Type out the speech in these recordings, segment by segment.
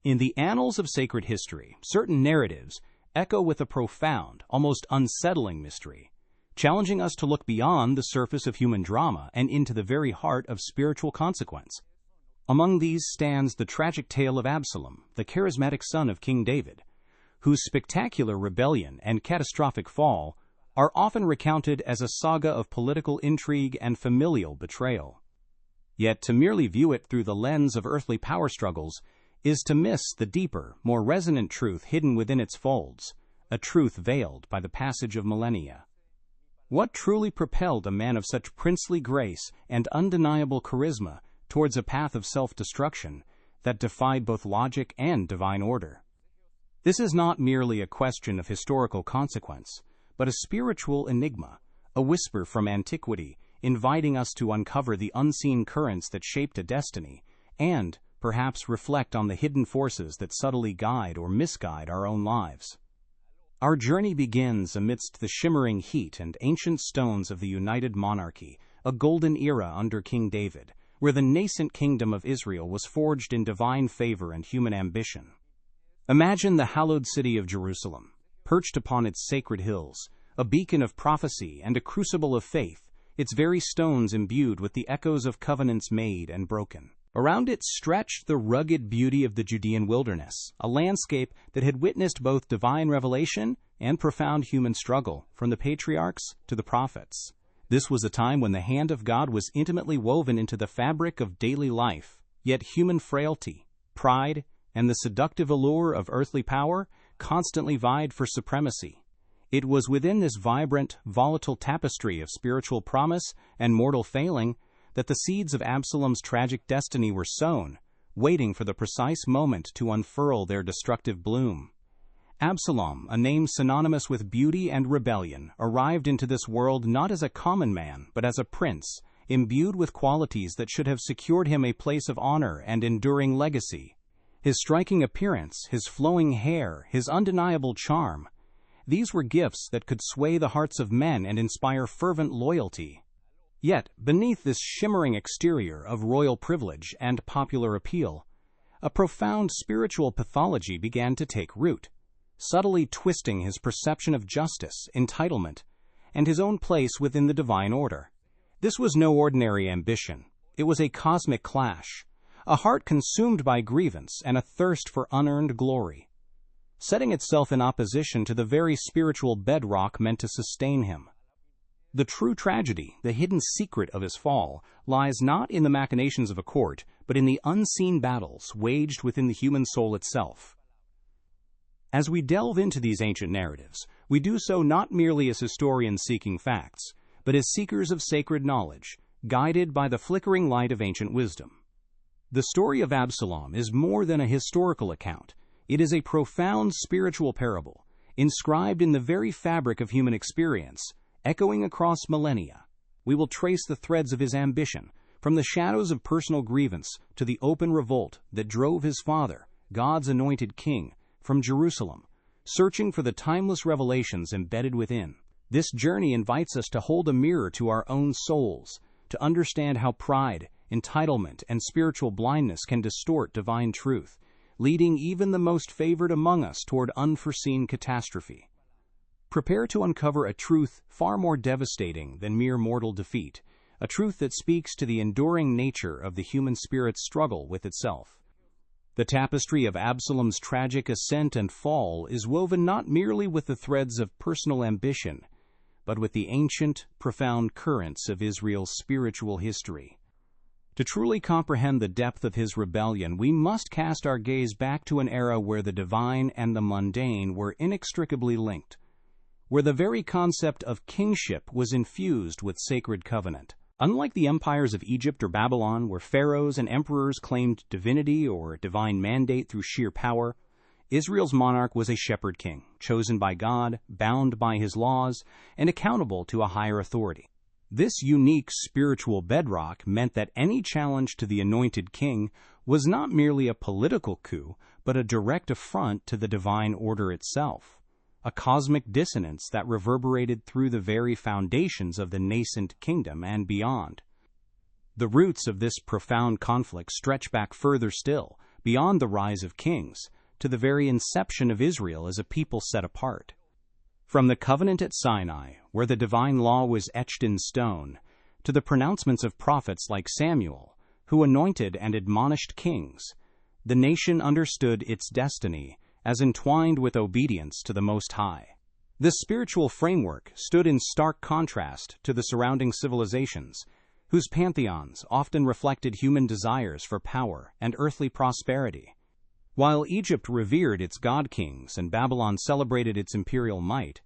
In the annals of sacred history, certain narratives echo with a profound, almost unsettling mystery, challenging us to look beyond the surface of human drama and into the very heart of spiritual consequence. Among these stands the tragic tale of Absalom, the charismatic son of King David, whose spectacular rebellion and catastrophic fall are often recounted as a saga of political intrigue and familial betrayal. Yet to merely view it through the lens of earthly power struggles is to miss the deeper, more resonant truth hidden within its folds, a truth veiled by the passage of millennia. What truly propelled a man of such princely grace and undeniable charisma towards a path of self-destruction that defied both logic and divine order? This is not merely a question of historical consequence, but a spiritual enigma, a whisper from antiquity, inviting us to uncover the unseen currents that shaped a destiny, and perhaps reflect on the hidden forces that subtly guide or misguide our own lives. Our journey begins amidst the shimmering heat and ancient stones of the united monarchy, a golden era under King David, where the nascent kingdom of Israel was forged in divine favor and human ambition. Imagine the hallowed city of Jerusalem, perched upon its sacred hills, a beacon of prophecy and a crucible of faith, its very stones imbued with the echoes of covenants made and broken. Around it stretched the rugged beauty of the Judean wilderness, a landscape that had witnessed both divine revelation and profound human struggle, from the patriarchs to the prophets. This was a time when the hand of God was intimately woven into the fabric of daily life, yet human frailty, pride, and the seductive allure of earthly power constantly vied for supremacy. It was within this vibrant, volatile tapestry of spiritual promise and mortal failing that the seeds of Absalom's tragic destiny were sown, waiting for the precise moment to unfurl their destructive bloom. Absalom, a name synonymous with beauty and rebellion, arrived into this world not as a common man, but as a prince, imbued with qualities that should have secured him a place of honor and enduring legacy. His striking appearance, his flowing hair, his undeniable charm, these were gifts that could sway the hearts of men and inspire fervent loyalty. Yet, beneath this shimmering exterior of royal privilege and popular appeal, a profound spiritual pathology began to take root, subtly twisting his perception of justice, entitlement, and his own place within the divine order. This was no ordinary ambition. It was a cosmic clash, a heart consumed by grievance and a thirst for unearned glory, setting itself in opposition to the very spiritual bedrock meant to sustain him. The true tragedy, the hidden secret of his fall, lies not in the machinations of a court, but in the unseen battles waged within the human soul itself. As we delve into these ancient narratives, we do so not merely as historians seeking facts, but as seekers of sacred knowledge, guided by the flickering light of ancient wisdom. The story of Absalom is more than a historical account. It is a profound spiritual parable, inscribed in the very fabric of human experience, echoing across millennia. We will trace the threads of his ambition, from the shadows of personal grievance to the open revolt that drove his father, God's anointed king, from Jerusalem, searching for the timeless revelations embedded within. This journey invites us to hold a mirror to our own souls, to understand how pride, entitlement, and spiritual blindness can distort divine truth, leading even the most favored among us toward unforeseen catastrophe. Prepare to uncover a truth far more devastating than mere mortal defeat, a truth that speaks to the enduring nature of the human spirit's struggle with itself. The tapestry of Absalom's tragic ascent and fall is woven not merely with the threads of personal ambition, but with the ancient, profound currents of Israel's spiritual history. To truly comprehend the depth of his rebellion, we must cast our gaze back to an era where the divine and the mundane were inextricably linked, where the very concept of kingship was infused with sacred covenant. Unlike the empires of Egypt or Babylon, where pharaohs and emperors claimed divinity or divine mandate through sheer power, Israel's monarch was a shepherd king, chosen by God, bound by his laws, and accountable to a higher authority. This unique spiritual bedrock meant that any challenge to the anointed king was not merely a political coup, but a direct affront to the divine order itself, a cosmic dissonance that reverberated through the very foundations of the nascent kingdom and beyond. The roots of this profound conflict stretch back further still, beyond the rise of kings, to the very inception of Israel as a people set apart. From the covenant at Sinai, where the divine law was etched in stone, to the pronouncements of prophets like Samuel, who anointed and admonished kings, the nation understood its destiny as entwined with obedience to the Most High. This spiritual framework stood in stark contrast to the surrounding civilizations, whose pantheons often reflected human desires for power and earthly prosperity. While Egypt revered its god-kings and Babylon celebrated its imperial might,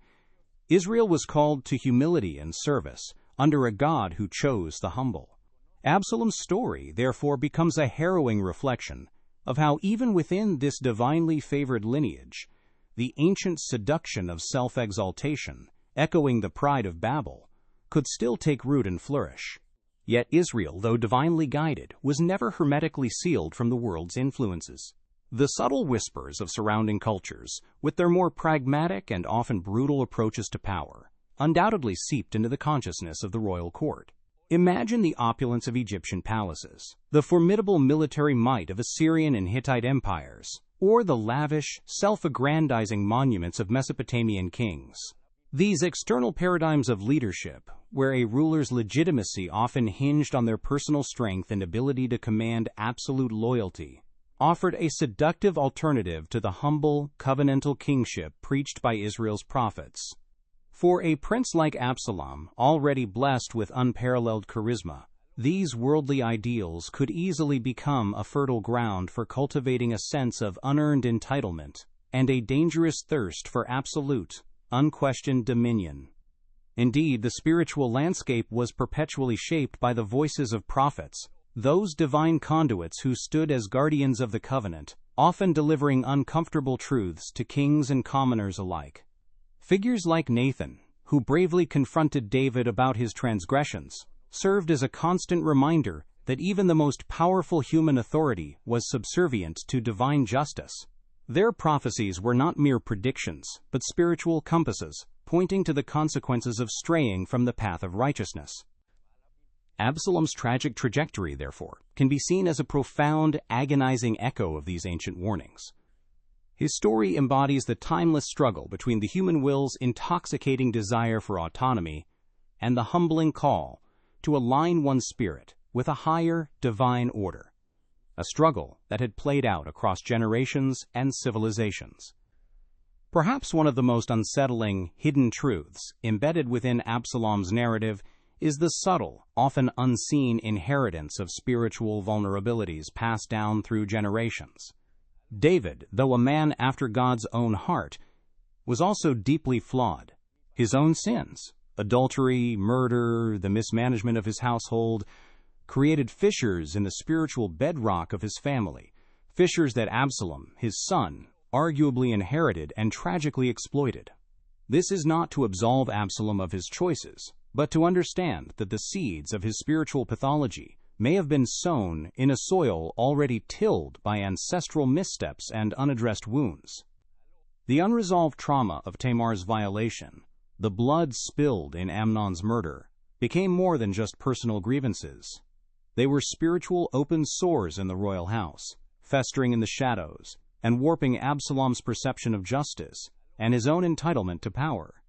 Israel was called to humility and service under a God who chose the humble. Absalom's story, therefore, becomes a harrowing reflection of how even within this divinely favored lineage, the ancient seduction of self-exaltation, echoing the pride of Babel, could still take root and flourish. Yet Israel, though divinely guided, was never hermetically sealed from the world's influences. The subtle whispers of surrounding cultures, with their more pragmatic and often brutal approaches to power, undoubtedly seeped into the consciousness of the royal court. Imagine the opulence of Egyptian palaces, the formidable military might of Assyrian and Hittite empires, or the lavish, self-aggrandizing monuments of Mesopotamian kings. These external paradigms of leadership, where a ruler's legitimacy often hinged on their personal strength and ability to command absolute loyalty, offered a seductive alternative to the humble, covenantal kingship preached by Israel's prophets. For a prince like Absalom, already blessed with unparalleled charisma, these worldly ideals could easily become a fertile ground for cultivating a sense of unearned entitlement and a dangerous thirst for absolute, unquestioned dominion. Indeed, the spiritual landscape was perpetually shaped by the voices of prophets, those divine conduits who stood as guardians of the covenant, often delivering uncomfortable truths to kings and commoners alike. Figures like Nathan, who bravely confronted David about his transgressions, served as a constant reminder that even the most powerful human authority was subservient to divine justice. Their prophecies were not mere predictions, but spiritual compasses, pointing to the consequences of straying from the path of righteousness. Absalom's tragic trajectory, therefore, can be seen as a profound, agonizing echo of these ancient warnings. His story embodies the timeless struggle between the human will's intoxicating desire for autonomy and the humbling call to align one's spirit with a higher, divine order, a struggle that had played out across generations and civilizations. Perhaps one of the most unsettling, hidden truths embedded within Absalom's narrative is the subtle, often unseen inheritance of spiritual vulnerabilities passed down through generations. David, though a man after God's own heart, was also deeply flawed. His own sins, adultery, murder, the mismanagement of his household, created fissures in the spiritual bedrock of his family, fissures that Absalom, his son, arguably inherited and tragically exploited. This is not to absolve Absalom of his choices, but to understand that the seeds of his spiritual pathology may have been sown in a soil already tilled by ancestral missteps and unaddressed wounds. The unresolved trauma of Tamar's violation, the blood spilled in Amnon's murder, became more than just personal grievances. They were spiritual open sores in the royal house, festering in the shadows and warping Absalom's perception of justice and his own entitlement to power.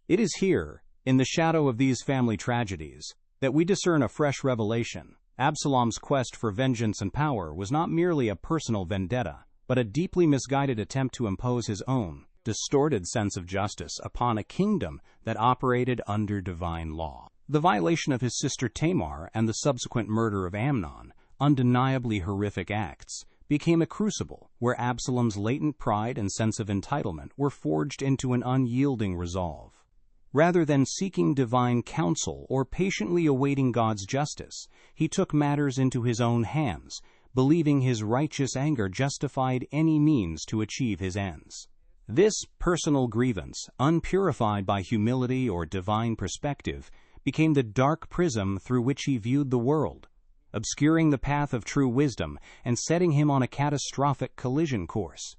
It is here, in the shadow of these family tragedies, that we discern a fresh revelation. Absalom's quest for vengeance and power was not merely a personal vendetta, but a deeply misguided attempt to impose his own, distorted sense of justice upon a kingdom that operated under divine law. The violation of his sister Tamar and the subsequent murder of Amnon, undeniably horrific acts, became a crucible where Absalom's latent pride and sense of entitlement were forged into an unyielding resolve. Rather than seeking divine counsel or patiently awaiting God's justice, he took matters into his own hands, believing his righteous anger justified any means to achieve his ends. This personal grievance, unpurified by humility or divine perspective, became the dark prism through which he viewed the world, obscuring the path of true wisdom and setting him on a catastrophic collision course.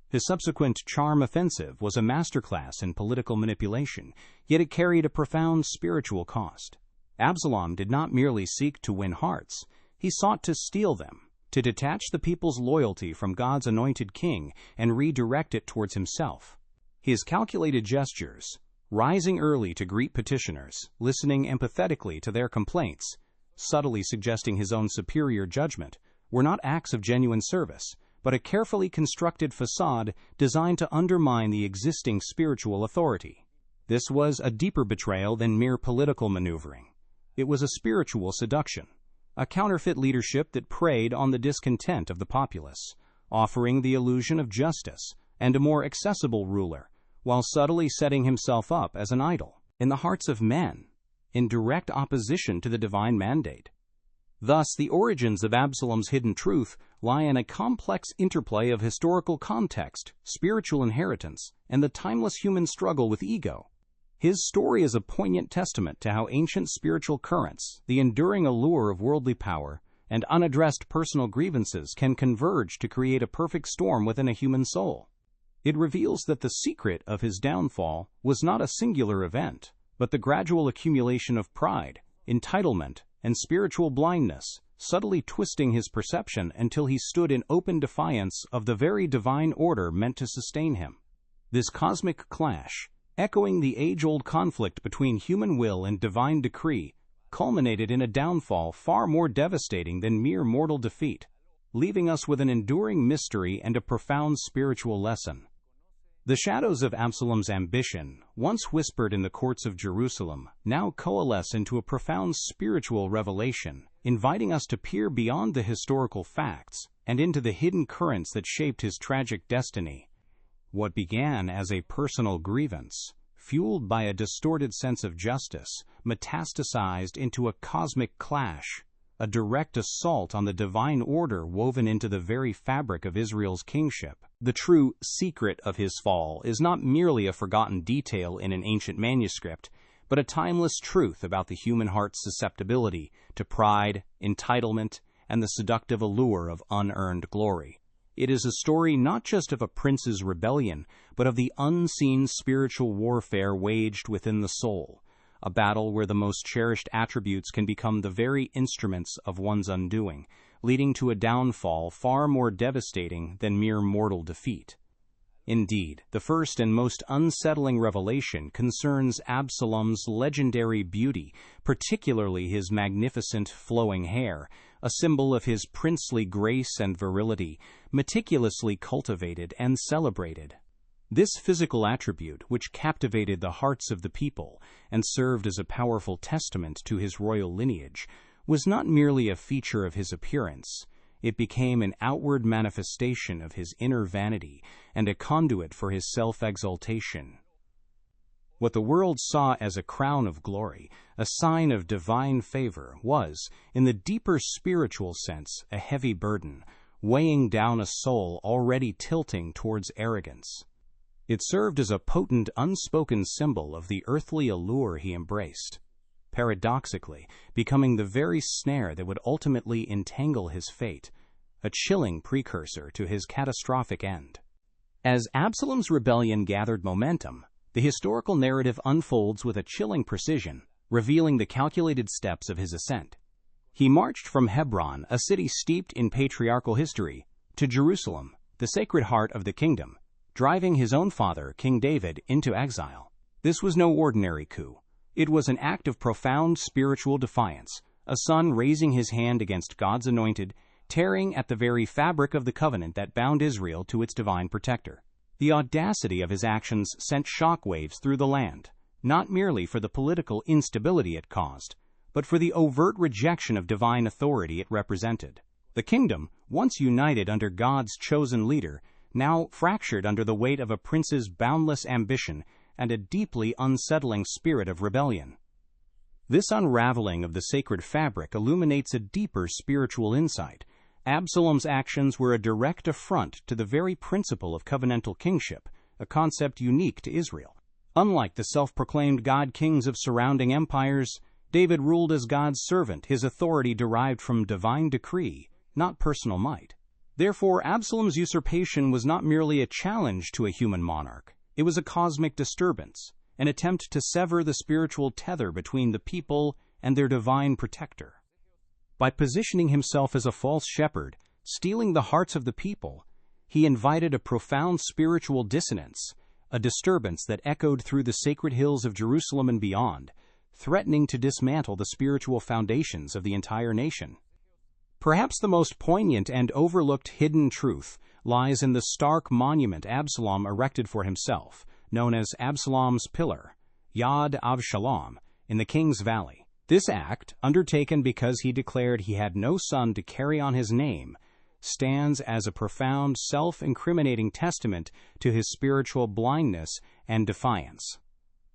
His subsequent charm offensive was a masterclass in political manipulation, yet it carried a profound spiritual cost. Absalom did not merely seek to win hearts, he sought to steal them, to detach the people's loyalty from God's anointed king and redirect it towards himself. His calculated gestures, rising early to greet petitioners, listening empathetically to their complaints, subtly suggesting his own superior judgment, were not acts of genuine service, but a carefully constructed facade designed to undermine the existing spiritual authority. This was a deeper betrayal than mere political maneuvering. It was a spiritual seduction, a counterfeit leadership that preyed on the discontent of the populace, offering the illusion of justice and a more accessible ruler, while subtly setting himself up as an idol in the hearts of men, in direct opposition to the divine mandate. Thus, the origins of Absalom's hidden truth lie in a complex interplay of historical context, spiritual inheritance, and the timeless human struggle with ego. His story is a poignant testament to how ancient spiritual currents, the enduring allure of worldly power, and unaddressed personal grievances can converge to create a perfect storm within a human soul. It reveals that the secret of his downfall was not a singular event, but the gradual accumulation of pride, entitlement, and spiritual blindness, subtly twisting his perception until he stood in open defiance of the very divine order meant to sustain him. This cosmic clash, echoing the age-old conflict between human will and divine decree, culminated in a downfall far more devastating than mere mortal defeat, leaving us with an enduring mystery and a profound spiritual lesson. The shadows of Absalom's ambition, once whispered in the courts of Jerusalem, now coalesce into a profound spiritual revelation, inviting us to peer beyond the historical facts and into the hidden currents that shaped his tragic destiny. What began as a personal grievance, fueled by a distorted sense of justice, metastasized into a cosmic clash, a direct assault on the divine order woven into the very fabric of Israel's kingship. The true secret of his fall is not merely a forgotten detail in an ancient manuscript, but a timeless truth about the human heart's susceptibility to pride, entitlement, and the seductive allure of unearned glory. It is a story not just of a prince's rebellion, but of the unseen spiritual warfare waged within the soul, a battle where the most cherished attributes can become the very instruments of one's undoing, leading to a downfall far more devastating than mere mortal defeat. Indeed, the first and most unsettling revelation concerns Absalom's legendary beauty, particularly his magnificent flowing hair, a symbol of his princely grace and virility, meticulously cultivated and celebrated. This physical attribute, which captivated the hearts of the people and served as a powerful testament to his royal lineage, was not merely a feature of his appearance. It became an outward manifestation of his inner vanity and a conduit for his self-exaltation. What the world saw as a crown of glory, a sign of divine favor, was, in the deeper spiritual sense, a heavy burden, weighing down a soul already tilting towards arrogance. It served as a potent, unspoken symbol of the earthly allure he embraced, paradoxically becoming the very snare that would ultimately entangle his fate, a chilling precursor to his catastrophic end. As Absalom's rebellion gathered momentum, the historical narrative unfolds with a chilling precision, revealing the calculated steps of his ascent. He marched from Hebron, a city steeped in patriarchal history, to Jerusalem, the sacred heart of the kingdom, driving his own father, King David, into exile. This was no ordinary coup. It was an act of profound spiritual defiance, a son raising his hand against God's anointed, tearing at the very fabric of the covenant that bound Israel to its divine protector. The audacity of his actions sent shockwaves through the land, not merely for the political instability it caused, but for the overt rejection of divine authority it represented. The kingdom, once united under God's chosen leader, now fractured under the weight of a prince's boundless ambition and a deeply unsettling spirit of rebellion. This unraveling of the sacred fabric illuminates a deeper spiritual insight. Absalom's actions were a direct affront to the very principle of covenantal kingship, a concept unique to Israel. Unlike the self-proclaimed god-kings of surrounding empires, David ruled as God's servant, his authority derived from divine decree, not personal might. Therefore, Absalom's usurpation was not merely a challenge to a human monarch. It was a cosmic disturbance, an attempt to sever the spiritual tether between the people and their divine protector. By positioning himself as a false shepherd, Stealing the hearts of the people, he invited a profound spiritual dissonance, a disturbance that echoed through the sacred hills of Jerusalem and beyond, threatening to dismantle the spiritual foundations of the entire nation. Perhaps the most poignant and overlooked hidden truth lies in the stark monument Absalom erected for himself, known as Absalom's Pillar, Yad Avshalom, in the King's Valley. This act, undertaken because he declared he had no son to carry on his name, stands as a profound, self-incriminating testament to his spiritual blindness and defiance.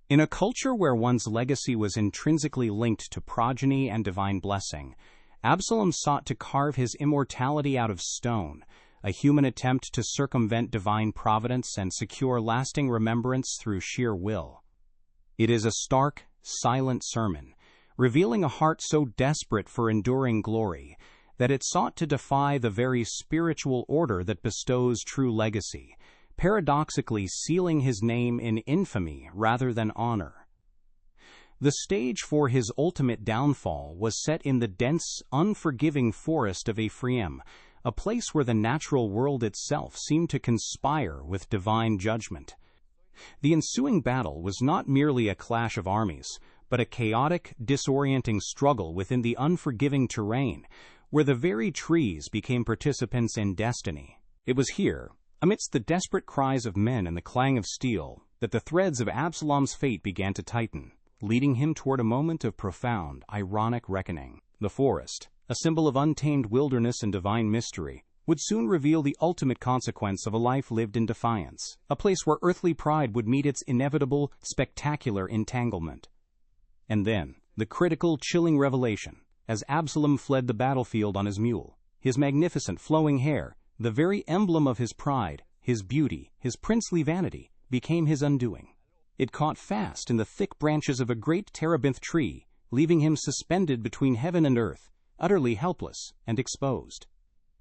In a culture where one's legacy was intrinsically linked to progeny and divine blessing, Absalom sought to carve his immortality out of stone, a human attempt to circumvent divine providence and secure lasting remembrance through sheer will. It is a stark, silent sermon, revealing a heart so desperate for enduring glory that it sought to defy the very spiritual order that bestows true legacy, paradoxically sealing his name in infamy rather than honor. The stage for his ultimate downfall was set in the dense, unforgiving forest of Ephraim, a place where the natural world itself seemed to conspire with divine judgment. The ensuing battle was not merely a clash of armies, but a chaotic, disorienting struggle within the unforgiving terrain, where the very trees became participants in destiny. It was here, amidst the desperate cries of men and the clang of steel, that the threads of Absalom's fate began to tighten, leading him toward a moment of profound, ironic reckoning. The forest, a symbol of untamed wilderness and divine mystery, would soon reveal the ultimate consequence of a life lived in defiance, a place where earthly pride would meet its inevitable, spectacular entanglement. And then, the critical, chilling revelation, as Absalom fled the battlefield on his mule, his magnificent flowing hair, the very emblem of his pride, his beauty, his princely vanity, became his undoing. It caught fast in the thick branches of a great terebinth tree, leaving him suspended between heaven and earth, utterly helpless and exposed.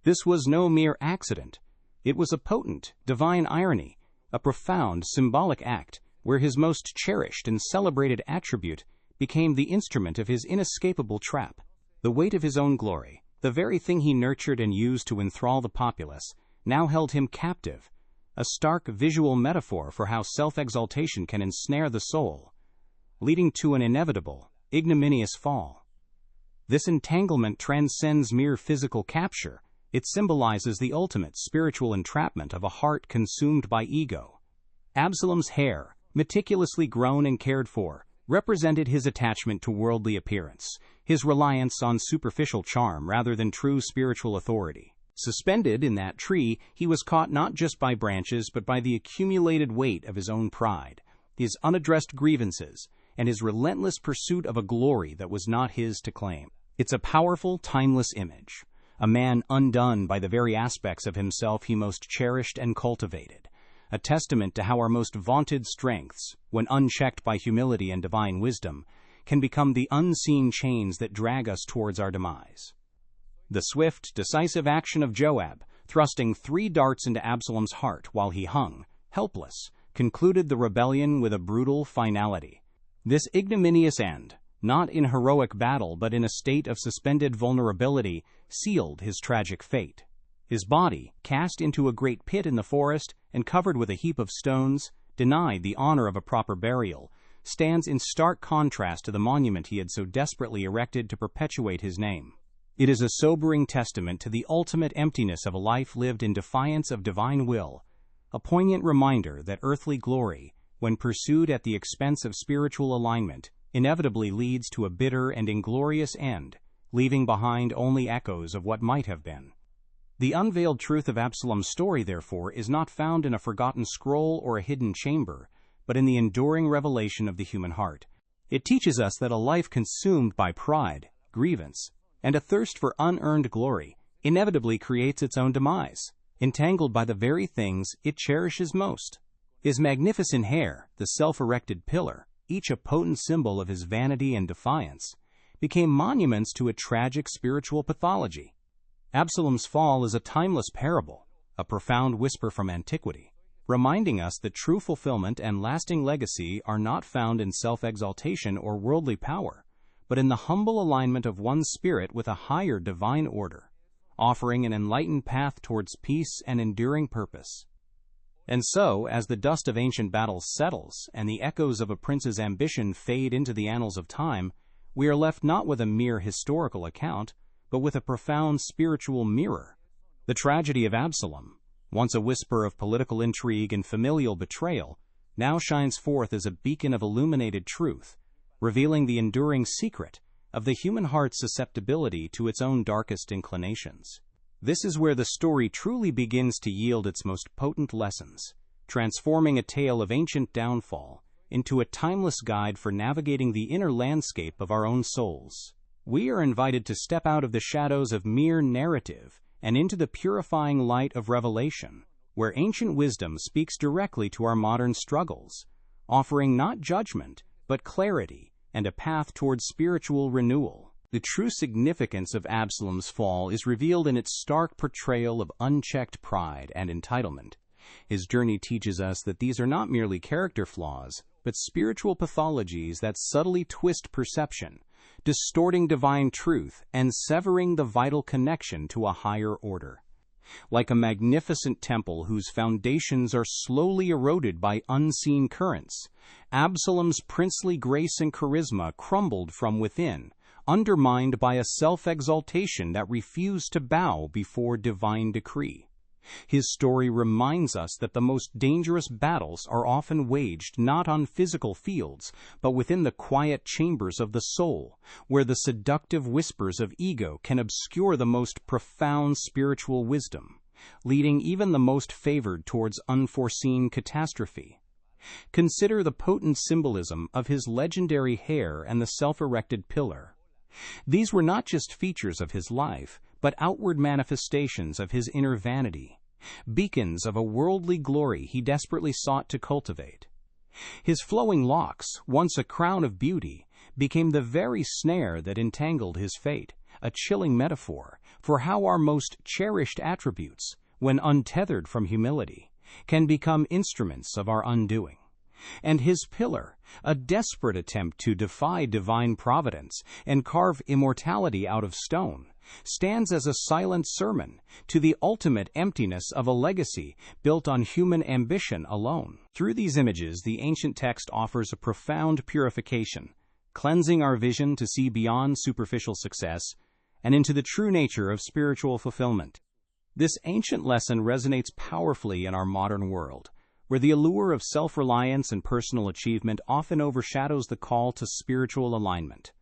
This was no mere accident. It was a potent, divine irony, a profound, symbolic act where his most cherished and celebrated attribute became the instrument of his inescapable trap. The weight of his own glory, the very thing he nurtured and used to enthrall the populace, now held him captive, a stark visual metaphor for how self-exaltation can ensnare the soul, leading to an inevitable, ignominious fall. This entanglement transcends mere physical capture. It symbolizes the ultimate spiritual entrapment of a heart consumed by ego. Absalom's hair, meticulously grown and cared for, represented his attachment to worldly appearance, his reliance on superficial charm rather than true spiritual authority. Suspended in that tree, he was caught not just by branches but by the accumulated weight of his own pride, his unaddressed grievances, and his relentless pursuit of a glory that was not his to claim. It's a powerful, timeless image, a man undone by the very aspects of himself he most cherished and cultivated, a testament to how our most vaunted strengths, when unchecked by humility and divine wisdom, can become the unseen chains that drag us towards our demise. The swift, decisive action of Joab, thrusting 3 darts into Absalom's heart while he hung, helpless, concluded the rebellion with a brutal finality. This ignominious end, not in heroic battle but in a state of suspended vulnerability, sealed his tragic fate. His body, cast into a great pit in the forest and covered with a heap of stones, denied the honor of a proper burial, stands in stark contrast to the monument he had so desperately erected to perpetuate his name. It is a sobering testament to the ultimate emptiness of a life lived in defiance of divine will, a poignant reminder that earthly glory, when pursued at the expense of spiritual alignment, inevitably leads to a bitter and inglorious end, leaving behind only echoes of what might have been. The unveiled truth of Absalom's story, therefore, is not found in a forgotten scroll or a hidden chamber, but in the enduring revelation of the human heart. It teaches us that a life consumed by pride, grievance, and a thirst for unearned glory inevitably creates its own demise, entangled by the very things it cherishes most. His magnificent hair, the self-erected pillar, each a potent symbol of his vanity and defiance, became monuments to a tragic spiritual pathology. Absalom's fall is a timeless parable, a profound whisper from antiquity, reminding us that true fulfillment and lasting legacy are not found in self-exaltation or worldly power, but in the humble alignment of one's spirit with a higher divine order. offering an enlightened path towards peace and enduring purpose. And so, as the dust of ancient battles settles and the echoes of a prince's ambition fade into the annals of time, we are left not with a mere historical account, but with a profound spiritual mirror. The tragedy of Absalom, once a whisper of political intrigue and familial betrayal, now shines forth as a beacon of illuminated truth, revealing the enduring secret of the human heart's susceptibility to its own darkest inclinations. This is where the story truly begins to yield its most potent lessons, transforming a tale of ancient downfall into a timeless guide for navigating the inner landscape of our own souls. We are invited to step out of the shadows of mere narrative and into the purifying light of revelation, where ancient wisdom speaks directly to our modern struggles, offering not judgment, but clarity and a path towards spiritual renewal. The true significance of Absalom's fall is revealed in its stark portrayal of unchecked pride and entitlement. His journey teaches us that these are not merely character flaws, but spiritual pathologies that subtly twist perception, distorting divine truth and severing the vital connection to a higher order. Like a magnificent temple whose foundations are slowly eroded by unseen currents, Absalom's princely grace and charisma crumbled from within, undermined by a self-exaltation that refused to bow before divine decree. His story reminds us that the most dangerous battles are often waged not on physical fields, but within the quiet chambers of the soul, where the seductive whispers of ego can obscure the most profound spiritual wisdom, leading even the most favored towards unforeseen catastrophe. Consider the potent symbolism of his legendary hair and the self-erected pillar. These were not just features of his life, but outward manifestations of his inner vanity, beacons of a worldly glory he desperately sought to cultivate. His flowing locks, once a crown of beauty, became the very snare that entangled his fate, a chilling metaphor for how our most cherished attributes, when untethered from humility, can become instruments of our undoing. And his pillar, a desperate attempt to defy divine providence and carve immortality out of stone, stands as a silent sermon to the ultimate emptiness of a legacy built on human ambition alone. Through these images, the ancient text offers a profound purification, cleansing our vision to see beyond superficial success and into the true nature of spiritual fulfillment. This ancient lesson resonates powerfully in our modern world, where the allure of self-reliance and personal achievement often overshadows the call to spiritual alignment.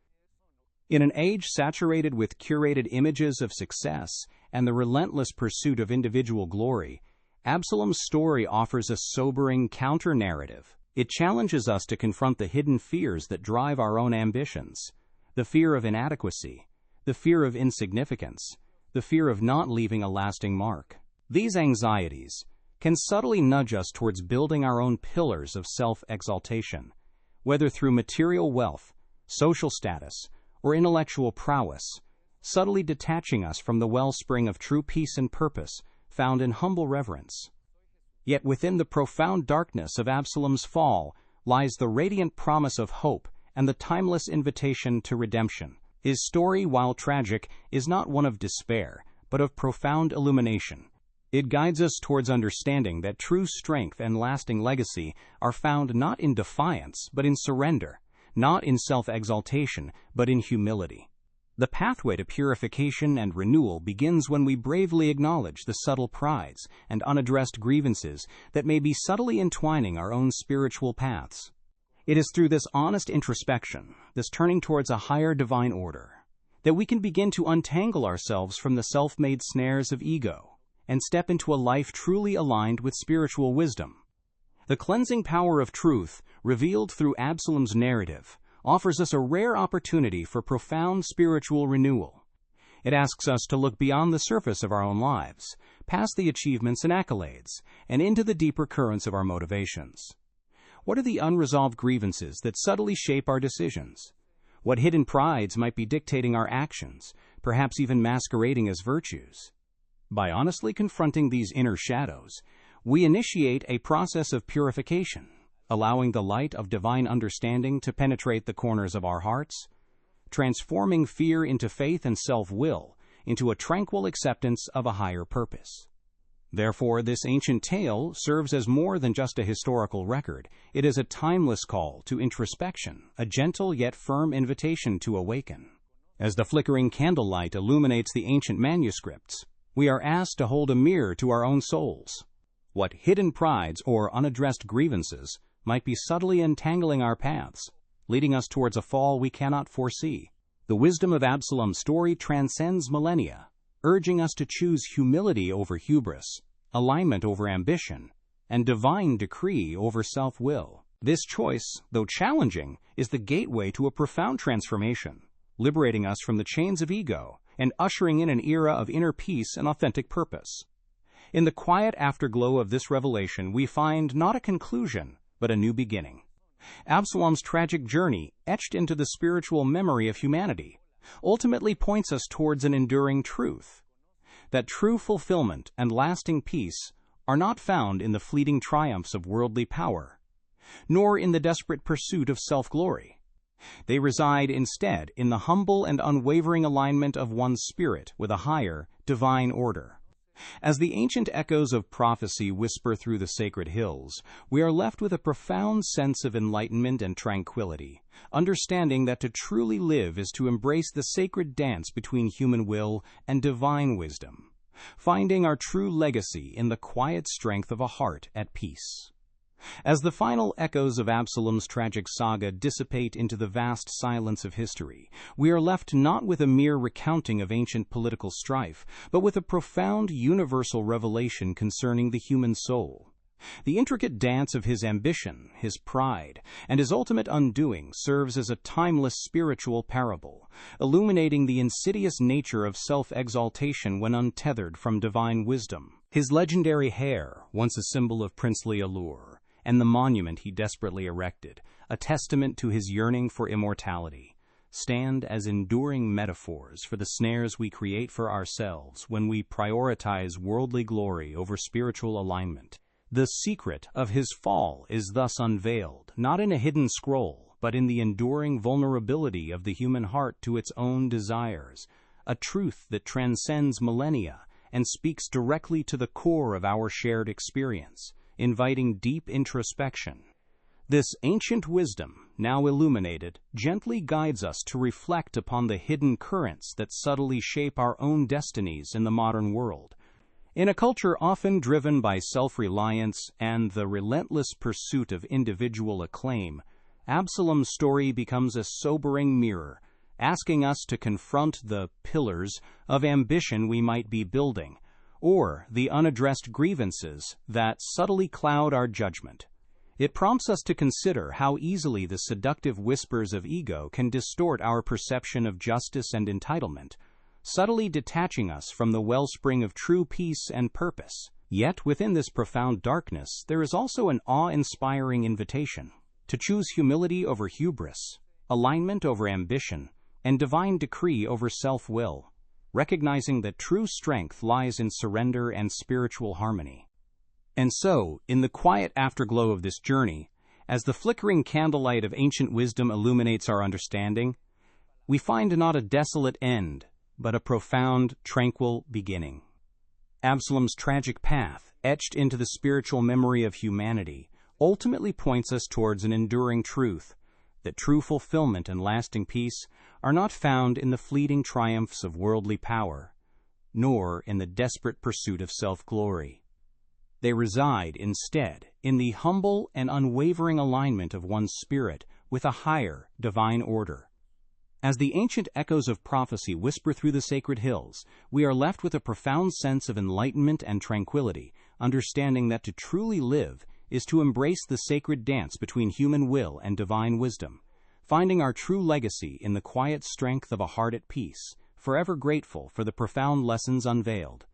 In an age saturated with curated images of success and the relentless pursuit of individual glory, Absalom's story offers a sobering counter-narrative. It challenges us to confront the hidden fears that drive our own ambitions: the fear of inadequacy, the fear of insignificance, the fear of not leaving a lasting mark. These anxieties can subtly nudge us towards building our own pillars of self-exaltation, whether through material wealth, social status, or intellectual prowess, subtly detaching us from the wellspring of true peace and purpose found in humble reverence. Yet within the profound darkness of Absalom's fall lies the radiant promise of hope and the timeless invitation to redemption. His story, while tragic, is not one of despair, but of profound illumination. It guides us towards understanding that true strength and lasting legacy are found not in defiance, but in surrender, not in self-exaltation, but in humility. The pathway to purification and renewal begins when we bravely acknowledge the subtle prides and unaddressed grievances that may be subtly entwining our own spiritual paths. It is through this honest introspection, this turning towards a higher divine order, that we can begin to untangle ourselves from the self-made snares of ego and step into a life truly aligned with spiritual wisdom. The cleansing power of truth, revealed through Absalom's narrative, offers us a rare opportunity for profound spiritual renewal. It asks us to look beyond the surface of our own lives, past the achievements and accolades, and into the deeper currents of our motivations. What are the unresolved grievances that subtly shape our decisions? What hidden prides might be dictating our actions, perhaps even masquerading as virtues? By honestly confronting these inner shadows, we initiate a process of purification, allowing the light of divine understanding to penetrate the corners of our hearts, transforming fear into faith and self-will into a tranquil acceptance of a higher purpose. Therefore, this ancient tale serves as more than just a historical record. It is a timeless call to introspection, a gentle yet firm invitation to awaken. As the flickering candlelight illuminates the ancient manuscripts, we are asked to hold a mirror to our own souls. What hidden prides or unaddressed grievances might be subtly entangling our paths, leading us towards a fall we cannot foresee? The wisdom of Absalom's story transcends millennia, urging us to choose humility over hubris, alignment over ambition, and divine decree over self-will. This choice, though challenging, is the gateway to a profound transformation, liberating us from the chains of ego and ushering in an era of inner peace and authentic purpose. In the quiet afterglow of this revelation, we find not a conclusion, but a new beginning. Absalom's tragic journey, etched into the spiritual memory of humanity, ultimately points us towards an enduring truth: that true fulfillment and lasting peace are not found in the fleeting triumphs of worldly power, nor in the desperate pursuit of self-glory. They reside instead in the humble and unwavering alignment of one's spirit with a higher, divine order. As the ancient echoes of prophecy whisper through the sacred hills, we are left with a profound sense of enlightenment and tranquility, understanding that to truly live is to embrace the sacred dance between human will and divine wisdom, finding our true legacy in the quiet strength of a heart at peace. As the final echoes of Absalom's tragic saga dissipate into the vast silence of history, we are left not with a mere recounting of ancient political strife, but with a profound universal revelation concerning the human soul. The intricate dance of his ambition, his pride, and his ultimate undoing serves as a timeless spiritual parable, illuminating the insidious nature of self-exaltation when untethered from divine wisdom. His legendary hair, once a symbol of princely allure, and the monument he desperately erected, a testament to his yearning for immortality, stand as enduring metaphors for the snares we create for ourselves when we prioritize worldly glory over spiritual alignment. The secret of his fall is thus unveiled, not in a hidden scroll, but in the enduring vulnerability of the human heart to its own desires, a truth that transcends millennia and speaks directly to the core of our shared experience, inviting deep introspection. This ancient wisdom, now illuminated, gently guides us to reflect upon the hidden currents that subtly shape our own destinies in the modern world. In a culture often driven by self-reliance and the relentless pursuit of individual acclaim, Absalom's story becomes a sobering mirror, asking us to confront the pillars of ambition we might be building, or the unaddressed grievances that subtly cloud our judgment. It prompts us to consider how easily the seductive whispers of ego can distort our perception of justice and entitlement, subtly detaching us from the wellspring of true peace and purpose. Yet within this profound darkness, there is also an awe-inspiring invitation to choose humility over hubris, alignment over ambition, and divine decree over self-will, recognizing that true strength lies in surrender and spiritual harmony. And so, in the quiet afterglow of this journey, as the flickering candlelight of ancient wisdom illuminates our understanding, we find not a desolate end, but a profound, tranquil beginning. Absalom's tragic path, etched into the spiritual memory of humanity, ultimately points us towards an enduring truth: that true fulfillment and lasting peace are not found in the fleeting triumphs of worldly power, nor in the desperate pursuit of self-glory. They reside, instead, in the humble and unwavering alignment of one's spirit with a higher, divine order. As the ancient echoes of prophecy whisper through the sacred hills, we are left with a profound sense of enlightenment and tranquility, understanding that to truly live is to embrace the sacred dance between human will and divine wisdom, finding our true legacy in the quiet strength of a heart at peace, forever grateful for the profound lessons unveiled.